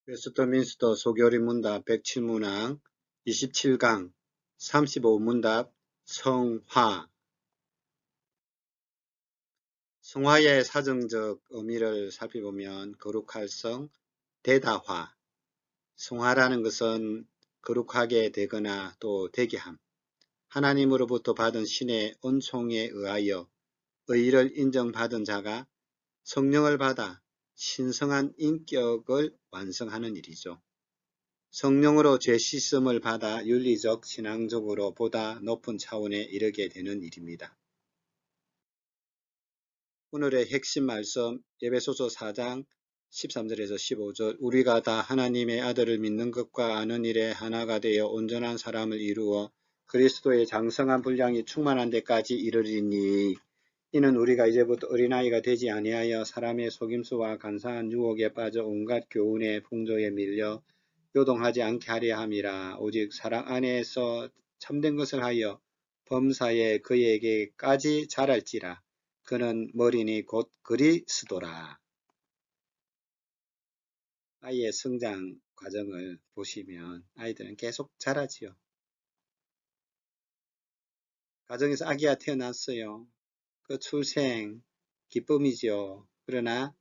웨스트민스터 소교리문답 107문항 27강 35문답 성화. 성화의 사정적 의미를 살펴보면 거룩할 성, 대다화. 성화라는 것은 거룩하게 되거나 또 되게 함. 하나님으로부터 받은 신의 은총에 의하여 의의를 인정받은 자가 성령을 받아 신성한 인격을 완성하는 일이죠. 성령으로 죄 씻음을 받아 윤리적, 신앙적으로 보다 높은 차원에 이르게 되는 일입니다. 오늘의 핵심 말씀 에베소서 4장 13절에서 15절. 우리가 다 하나님의 아들을 믿는 것과 아는 일에 하나가 되어 온전한 사람을 이루어 그리스도의 장성한 분량이 충만한 데까지 이르리니, 이는 우리가 이제부터 어린아이가 되지 아니하여 사람의 속임수와 간사한 유혹에 빠져 온갖 교훈의 풍조에 밀려 요동하지 않게 하려 함이라. 오직 사랑 안에서 참된 것을 하여 범사에 그에게까지 자랄지라. 그는 머리니 곧 그리스도라. 아이의 성장 과정을 보시면 아이들은 계속 자라지요. 가정에서 아기가 태어났어요. 그 출생 기쁨이죠. 그러나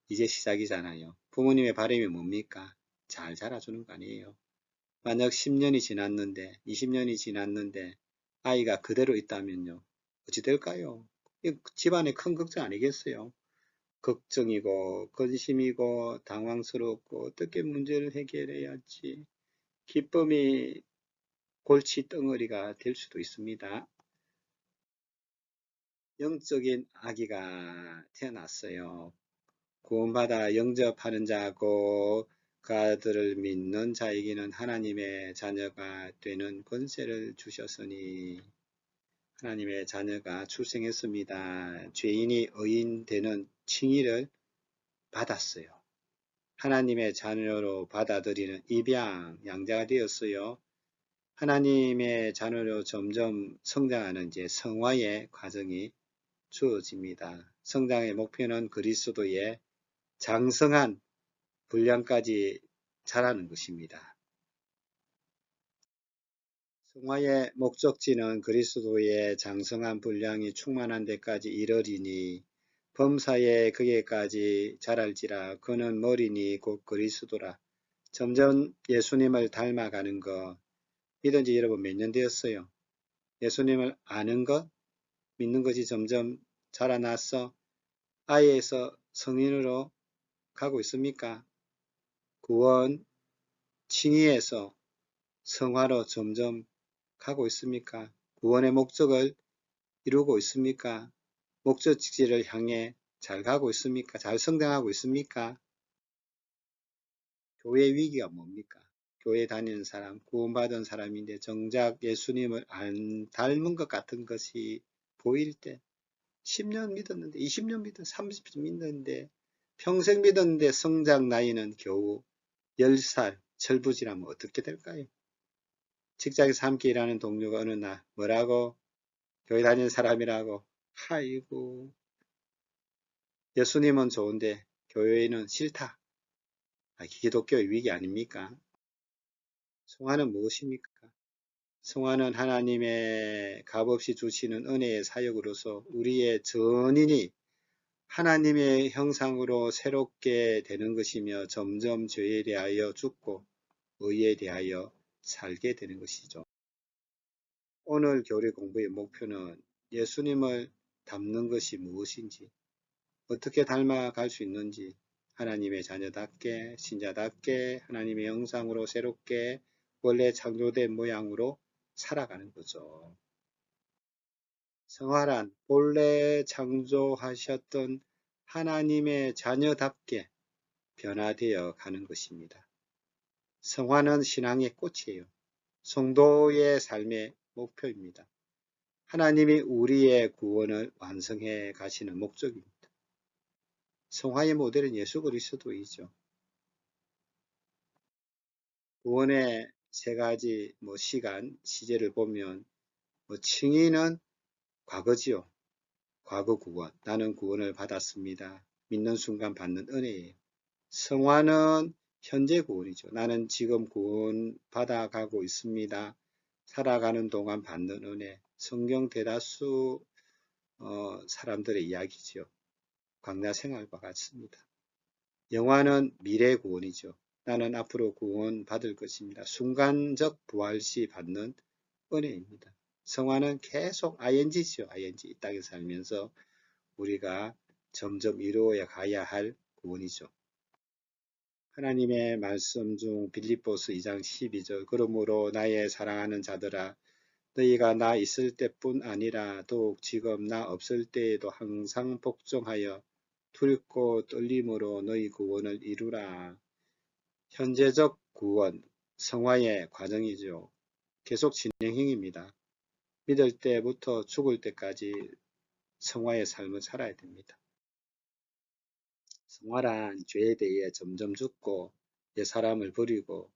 이제 시작이잖아요. 부모님의 바람이 뭡니까? 잘 자라주는 거 아니에요. 만약 10년이 지났는데 20년이 지났는데 아이가 그대로 있다면요. 어찌 될까요? 집안의 큰 걱정 아니겠어요? 걱정이고 근심이고 당황스럽고 어떻게 문제를 해결해야 할지, 기쁨이 골치 덩어리가 될 수도 있습니다. 영적인 아기가 태어났어요. 구원받아 영접하는 자고 그 아들을 믿는 자에게는 하나님의 자녀가 되는 권세를 주셨으니, 하나님의 자녀가 출생했습니다. 죄인이 의인 되는 칭의를 받았어요. 하나님의 자녀로 받아들이는 입양, 양자가 되었어요. 하나님의 자녀로 점점 성장하는 이제 성화의 과정이 주어집니다. 성장의 목표는 그리스도의 장성한 분량까지 자라는 것입니다. 성화의 목적지는 그리스도의 장성한 분량이 충만한 데까지 이르리니, 범사에 그에까지 자랄지라. 그는 머리니 곧 그리스도라. 점점 예수님을 닮아가는 것. 믿은 지 여러분 몇 년 되었어요? 예수님을 아는 것, 믿는 것이 점점 자라나서 아이에서 성인으로 가고 있습니까? 구원, 칭의에서 성화로 점점 가고 있습니까? 구원의 목적을 이루고 있습니까? 목적지를 향해 잘 가고 있습니까? 잘 성장하고 있습니까? 교회 위기가 뭡니까? 교회 다니는 사람, 구원받은 사람인데 정작 예수님을 안 닮은 것 같은 것이 보일 때, 10년 믿었는데, 20년 믿었는데, 30년 믿었는데, 평생 믿었는데 성장 나이는 겨우 10살, 철부지라면 어떻게 될까요? 직장에서 함께 일하는 동료가 어느 날 뭐라고? 교회 다니는 사람이라고. 아이고, 예수님은 좋은데 교회는 싫다. 기독교의 위기 아닙니까? 성화는 무엇입니까? 성화는 하나님의 값없이 주시는 은혜의 사역으로서 우리의 전인이 하나님의 형상으로 새롭게 되는 것이며, 점점 죄에 대하여 죽고 의에 대하여 살게 되는 것이죠. 오늘 교리 공부의 목표는 예수님을 닮는 것이 무엇인지, 어떻게 닮아갈 수 있는지, 하나님의 자녀답게, 신자답게 하나님의 형상으로 새롭게 원래 창조된 모양으로 살아가는 거죠. 성화란 본래 창조하셨던 하나님의 자녀답게 변화되어 가는 것입니다. 성화는 신앙의 꽃이에요. 성도의 삶의 목표입니다. 하나님이 우리의 구원을 완성해 가시는 목적입니다. 성화의 모델은 예수 그리스도이죠. 구원의 세 가지 시간, 시제를 보면 칭의는 과거지요. 과거 구원, 나는 구원을 받았습니다. 믿는 순간 받는 은혜예요. 성화는 현재 구원이죠. 나는 지금 구원 받아가고 있습니다. 살아가는 동안 받는 은혜. 성경 대다수 사람들의 이야기죠. 광야 생활과 같습니다. 영화는 미래 구원이죠. 나는 앞으로 구원 받을 것입니다. 순간적 부활 시 받는 은혜입니다. 성화는 계속 ing죠. ing. 이 땅에 살면서 우리가 점점 이루어야 가야 할 구원이죠. 하나님의 말씀 중 빌립보서 2장 12절 그러므로 나의 사랑하는 자들아 너희가 나 있을 때뿐 아니라 더욱 지금 나 없을 때에도 항상 복종하여 두렵고 떨림으로 너희 구원을 이루라. 현재적 구원, 성화의 과정이죠. 계속 진행형입니다. 믿을 때부터 죽을 때까지 성화의 삶을 살아야 됩니다. 성화란 죄에 대해 점점 죽고 옛 사람을 버리고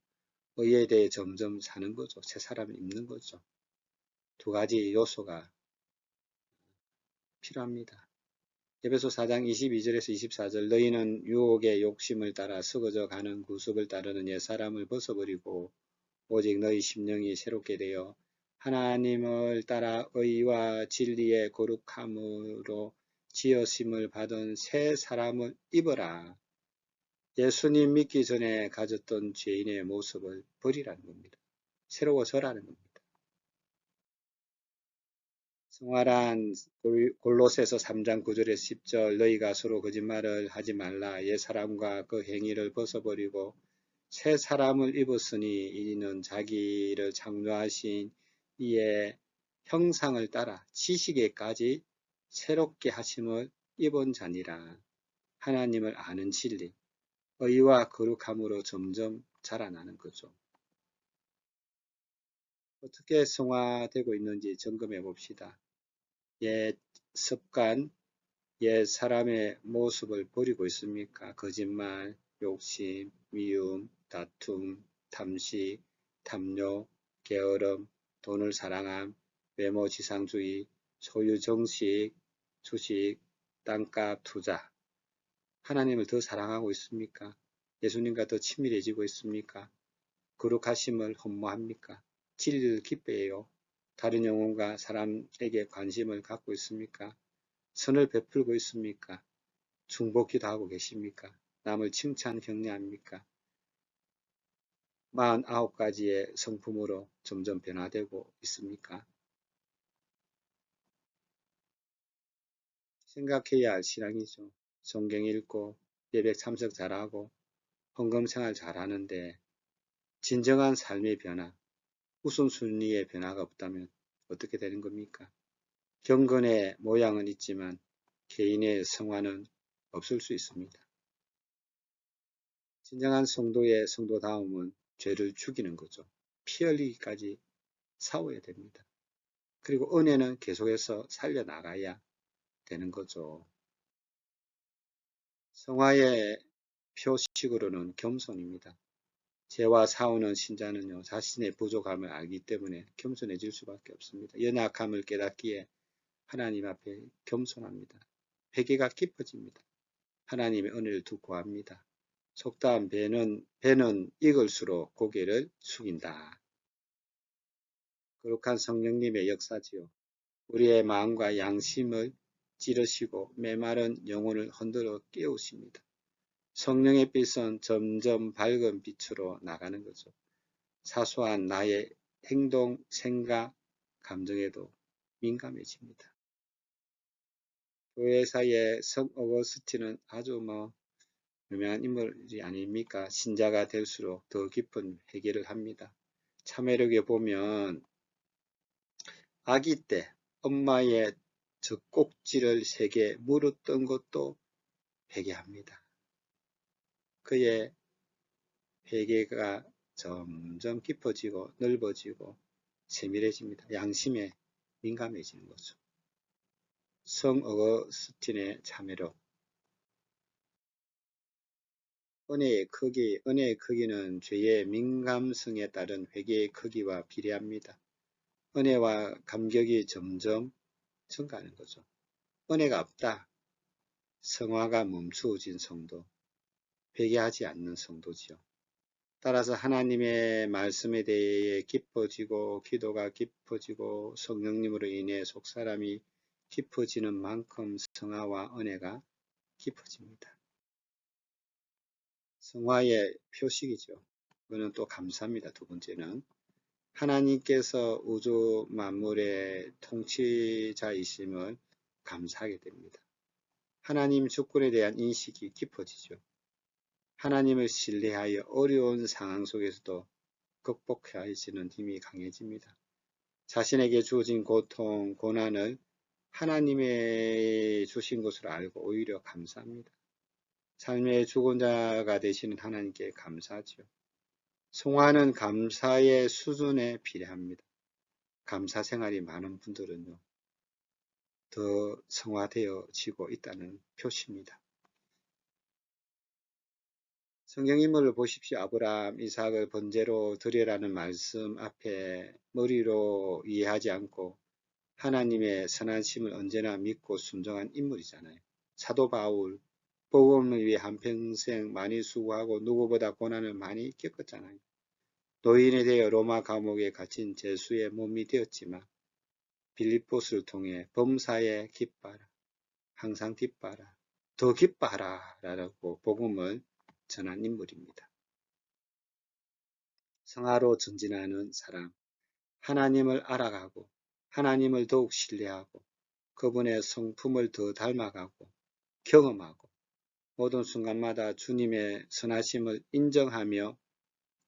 의에 대해 점점 사는 거죠. 새 사람을 입는 거죠. 두 가지 요소가 필요합니다. 에베소 4장 22절에서 24절 너희는 유혹의 욕심을 따라 썩어져 가는 구습을 따르는 옛 사람을 벗어버리고 오직 너희 심령이 새롭게 되어 하나님을 따라 의와 진리의 거룩함으로 지으심을 받은 새 사람을 입어라. 예수님 믿기 전에 가졌던 죄인의 모습을 버리라는 겁니다. 새로워져라는 겁니다. 성화란 골로새서 3장 9절에서 10절 너희가 서로 거짓말을 하지 말라. 옛 사람과 그 행위를 벗어버리고 새 사람을 입었으니 이는 자기를 창조하신 이의 형상을 따라 지식에까지 새롭게 하심을 입은 자니라. 하나님을 아는 진리, 의와 거룩함으로 점점 자라나는 거죠. 어떻게 성화되고 있는지 점검해 봅시다. 옛 습관, 옛 사람의 모습을 버리고 있습니까? 거짓말, 욕심, 미움, 다툼, 탐식, 탐욕, 게으름, 돈을 사랑함, 외모 지상주의, 소유 정식, 주식, 땅값, 투자. 하나님을 더 사랑하고 있습니까? 예수님과 더 친밀해지고 있습니까? 거룩하심을 흠모합니까? 진리를 기뻐해요. 다른 영혼과 사람에게 관심을 갖고 있습니까? 선을 베풀고 있습니까? 중보기도 하고 계십니까? 남을 칭찬 격려합니까? 49가지의 성품으로 점점 변화되고 있습니까? 생각해야 할 신앙이죠. 성경 읽고 예배 참석 잘하고 헌금생활 잘하는데 진정한 삶의 변화, 우선순위의 변화가 없다면 어떻게 되는 겁니까? 경건의 모양은 있지만 개인의 성화는 없을 수 있습니다. 진정한 성도의 성도다움은 죄를 죽이는 거죠. 피 흘리기까지 싸워야 됩니다. 그리고 은혜는 계속해서 살려나가야 되는 거죠. 성화의 표식으로는 겸손입니다. 죄와 싸우는 신자는요, 자신의 부족함을 알기 때문에 겸손해질 수밖에 없습니다. 연약함을 깨닫기에 하나님 앞에 겸손합니다. 회개가 깊어집니다. 하나님의 은혜를 두고 구합니다. 속담 배는 익을수록 고개를 숙인다. 거룩한 성령님의 역사지요. 우리의 마음과 양심을 찌르시고 메마른 영혼을 흔들어 깨우십니다. 성령의 빛은 점점 밝은 빛으로 나가는 거죠. 사소한 나의 행동, 생각, 감정에도 민감해집니다. 교회사의 성 어거스틴은 아주 유명한 인물이 아닙니까? 신자가 될수록 더 깊은 회개를 합니다. 참회록에 보면 아기 때 엄마의 젖꼭지를 세게 물었던 것도 회개합니다. 그의 회개가 점점 깊어지고 넓어지고 세밀해집니다. 양심에 민감해지는 거죠. 성 어거스틴의 참회록. 은혜의 크기는 죄의 민감성에 따른 회개의 크기와 비례합니다. 은혜와 감격이 점점 증가하는 거죠. 은혜가 없다. 성화가 멈추어진 성도, 회개하지 않는 성도지요. 따라서 하나님의 말씀에 대해 깊어지고 기도가 깊어지고 성령님으로 인해 속사람이 깊어지는 만큼 성화와 은혜가 깊어집니다. 성화의 표식이죠. 그거는 또 감사입니다. 두 번째는 하나님께서 우주 만물의 통치자이심을 감사하게 됩니다. 하나님 주권에 대한 인식이 깊어지죠. 하나님을 신뢰하여 어려운 상황 속에서도 극복하시는 힘이 강해집니다. 자신에게 주어진 고통, 고난을 하나님의 주신 것으로 알고 오히려 감사합니다. 삶의 주권자가 되시는 하나님께 감사하죠. 성화는 감사의 수준에 비례합니다. 감사 생활이 많은 분들은요, 더 성화되어지고 있다는 표시입니다. 성경 인물을 보십시오. 아브라함, 이삭을 번제로 드리라는 말씀 앞에 머리로 이해하지 않고 하나님의 선하심을 언제나 믿고 순종한 인물이잖아요. 사도 바울, 복음을 위해 한평생 많이 수고하고 누구보다 고난을 많이 겪었잖아요. 노인이 되어 로마 감옥에 갇힌 죄수의 몸이 되었지만 빌립보스를 통해 범사에 기뻐하라, 항상 기뻐하라, 더 기뻐하라 라고 복음을 전한 인물입니다. 성화로 전진하는 사람, 하나님을 알아가고 하나님을 더욱 신뢰하고 그분의 성품을 더 닮아가고 경험하고 모든 순간마다 주님의 선하심을 인정하며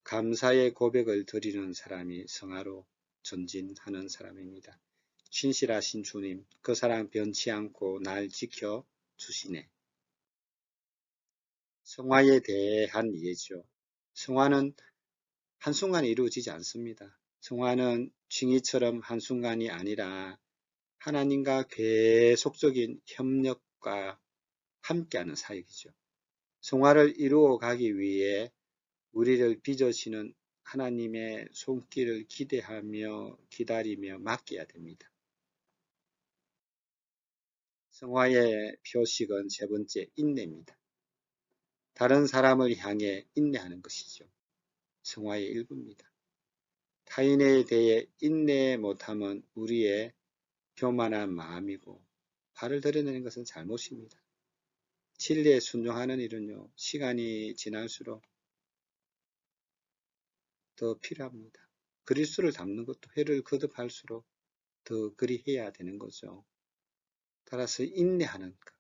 감사의 고백을 드리는 사람이 성화로 전진하는 사람입니다. 신실하신 주님, 그 사람 변치 않고 날 지켜 주시네. 성화에 대한 이해죠. 성화는 한순간에 이루어지지 않습니다. 성화는 징이처럼 한순간이 아니라 하나님과 계속적인 협력과 함께하는 사역이죠. 성화를 이루어 가기 위해 우리를 빚으시는 하나님의 손길을 기대하며 기다리며 맡겨야 됩니다. 성화의 표식은 세 번째, 인내입니다. 다른 사람을 향해 인내하는 것이죠. 성화의 일부입니다. 타인에 대해 인내 못함은 우리의 교만한 마음이고 화를 드러내는 것은 잘못입니다. 진리에 순종하는 일은요, 시간이 지날수록 더 필요합니다. 그리스도를 닮는 것도 회를 거듭할수록 더 그리해야 되는 거죠. 따라서 인내하는 것,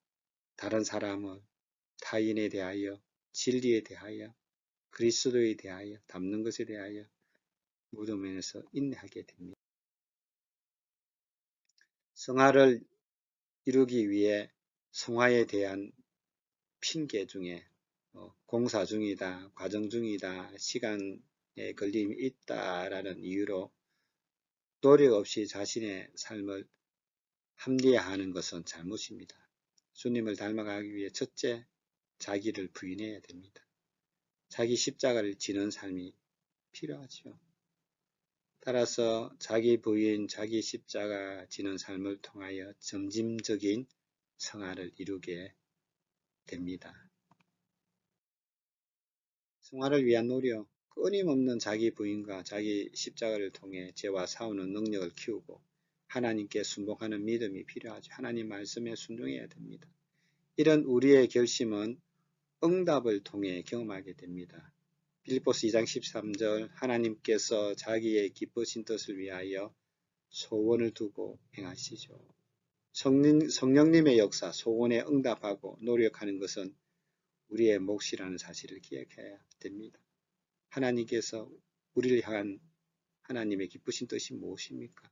다른 사람을 타인에 대하여, 진리에 대하여, 그리스도에 대하여, 닮는 것에 대하여 모든 면에서 인내하게 됩니다. 성화를 이루기 위해 성화에 대한 핑계 중에 공사 중이다, 과정 중이다, 시간에 걸림이 있다라는 이유로 노력 없이 자신의 삶을 합리화하는 것은 잘못입니다. 주님을 닮아가기 위해 첫째, 자기를 부인해야 됩니다. 자기 십자가를 지는 삶이 필요하죠. 따라서 자기 부인, 자기 십자가 지는 삶을 통하여 점진적인 성화를 이루게 됩니다. 성화를 위한 노력, 끊임없는 자기 부인과 자기 십자가를 통해 죄와 싸우는 능력을 키우고 하나님께 순복하는 믿음이 필요하죠. 하나님 말씀에 순종해야 됩니다. 이런 우리의 결심은 응답을 통해 경험하게 됩니다. 빌립보스 2장 13절 하나님께서 자기의 기쁘신 뜻을 위하여 소원을 두고 행하시죠. 성령님의 역사, 소원에 응답하고 노력하는 것은 우리의 몫이라는 사실을 기억해야 됩니다. 하나님께서 우리를 향한 하나님의 기쁘신 뜻이 무엇입니까?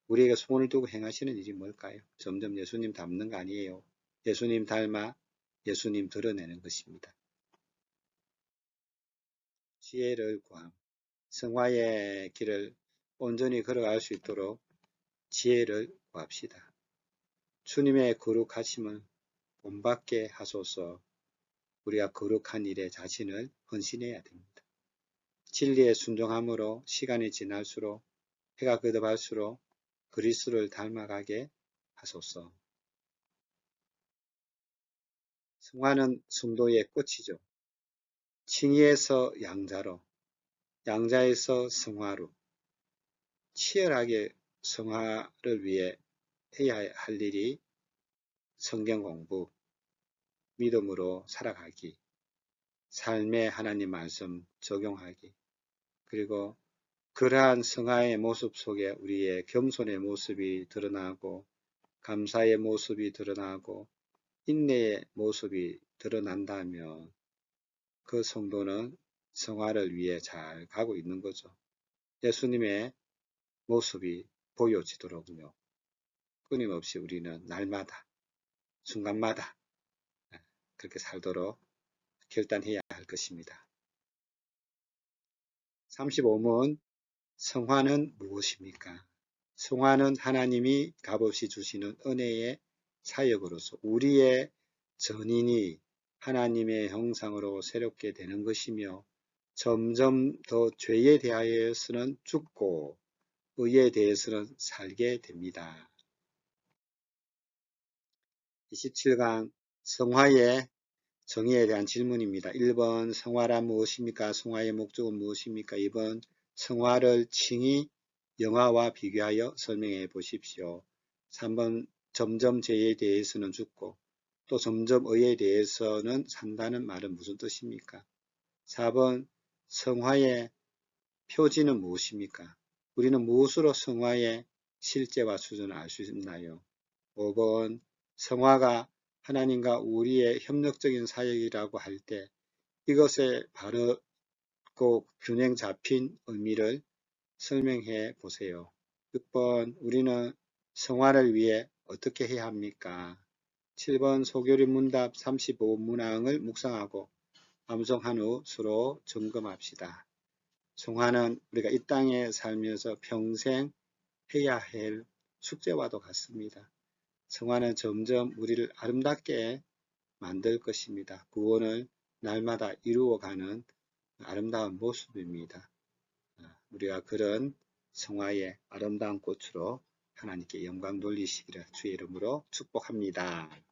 우리에게 소원을 두고 행하시는 일이 뭘까요? 점점 예수님 닮는 거 아니에요. 예수님 닮아 예수님 드러내는 것입니다. 지혜를 구함. 성화의 길을 온전히 걸어갈 수 있도록 지혜를 구합시다. 주님의 거룩하심을 본받게 하소서. 우리가 거룩한 일에 자신을 헌신해야 됩니다. 진리에 순종함으로 시간이 지날수록 해가 거듭할수록 그리스도를 닮아가게 하소서. 성화는 성도의 꽃이죠. 칭의에서 양자로, 양자에서 성화로 치열하게 성화를 위해 해야 할 일이 성경 공부, 믿음으로 살아가기, 삶의 하나님 말씀 적용하기, 그리고 그러한 성화의 모습 속에 우리의 겸손의 모습이 드러나고 감사의 모습이 드러나고 인내의 모습이 드러난다면 그 성도는 성화를 위해 잘 가고 있는 거죠. 예수님의 모습이 보여지도록요. 끊임없이 우리는 날마다 순간마다 그렇게 살도록 결단해야 할 것입니다. 35문 성화는 무엇입니까? 성화는 하나님이 값없이 주시는 은혜의 사역으로서 우리의 전인이 하나님의 형상으로 새롭게 되는 것이며 점점 더 죄에 대하여서는 죽고 의에 대해서는 살게 됩니다. 27강 성화의 정의에 대한 질문입니다. 1번 성화란 무엇입니까? 성화의 목적은 무엇입니까? 2번 성화를 칭의, 영화와 비교하여 설명해 보십시오. 3번 점점 죄에 대해서는 죽고 또 점점 의에 대해서는 산다는 말은 무슨 뜻입니까? 4번 성화의 표지는 무엇입니까? 우리는 무엇으로 성화의 실제와 수준을 알 수 있나요? 5번 성화가 하나님과 우리의 협력적인 사역이라고 할 때 이것의 바르고 균형 잡힌 의미를 설명해 보세요. 6번 우리는 성화를 위해 어떻게 해야 합니까? 7번 소교리 문답 35문항을 묵상하고 암송한 후 서로 점검합시다. 성화는 우리가 이 땅에 살면서 평생 해야 할 숙제와도 같습니다. 성화는 점점 우리를 아름답게 만들 것입니다. 구원을 날마다 이루어가는 아름다운 모습입니다. 우리가 그런 성화의 아름다운 꽃으로 하나님께 영광 돌리시기를 주의 이름으로 축복합니다.